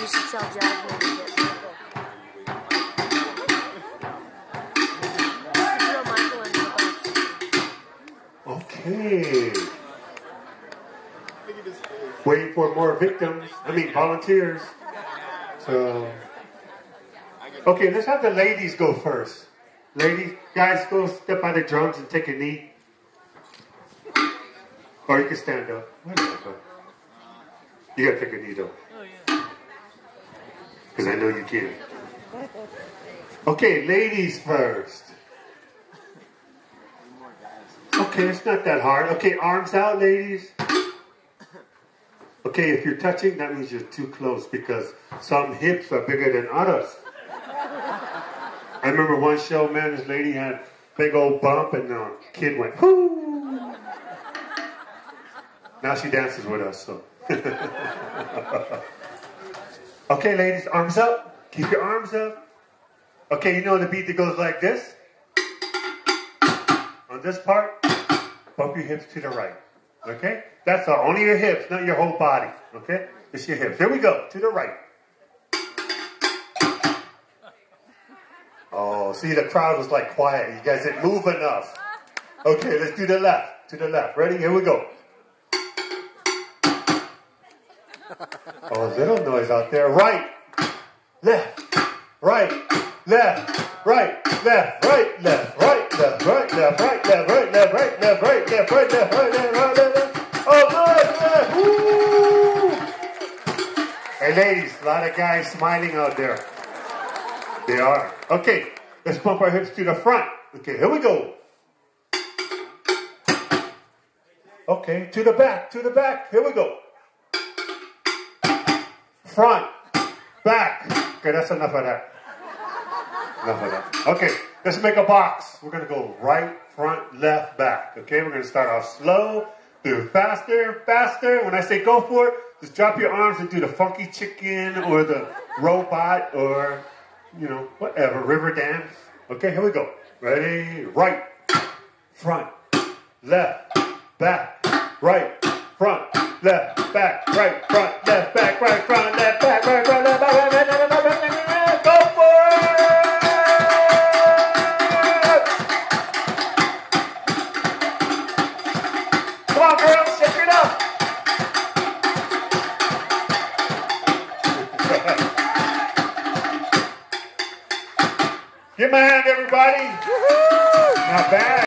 You should tell Jasmine to get Michael. You should throw Michael under the bus. Okay. Waiting for more volunteers. So, okay, let's have the ladies go first. Ladies, guys, go step by the drums and take a knee. Or you can stand up. Whatever. You gotta take a knee though. Because I know you can. Okay, ladies first. Okay, it's not that hard. Okay, arms out, ladies. Okay, if you're touching, that means you're too close because some hips are bigger than others. I remember one show, man, this lady had a big old bump and the kid went, whoo! Now she dances with us, so. Okay, ladies, arms up. Keep your arms up. Okay, you know the beat that goes like this? On this part, bump your hips to the right. Okay? That's all. Only your hips, not your whole body. Okay? It's your hips. Here we go. To the right. Oh, see, the crowd was like quiet. You guys didn't move enough. Okay, let's do the left. To the left. Ready? Here we go. Oh, little noise out there. Right. Left. Right. Left. Right. Left. Right. Left. Right. Left. Right. Left. Right. Left. Right. Left. Right. Left. Right. Left. Right. Left. Right. Left. Right. Left. Oh, good. Woo! Hey, ladies, a lot of guys smiling out there. They are. Okay, let's pump our hips to the front. Okay, here we go. Okay, to the back, to the back. Here we go. Front, back. Okay, that's enough of that. Enough of that. Okay, let's make a box. We're going to go right, front, left, back. Okay, we're going to start off slow, do faster, faster. When I say go for it, just drop your arms and do the funky chicken or the robot or, you know, whatever, river dance. Okay, here we go. Ready? Right, front, left, back, right, front, left, back, right, front, left, back, right, front, left, back, right, front, left, back, right, left, back, right, left, back, go for it! Come on, girls, shake it up! Give me a hand, everybody. Not bad.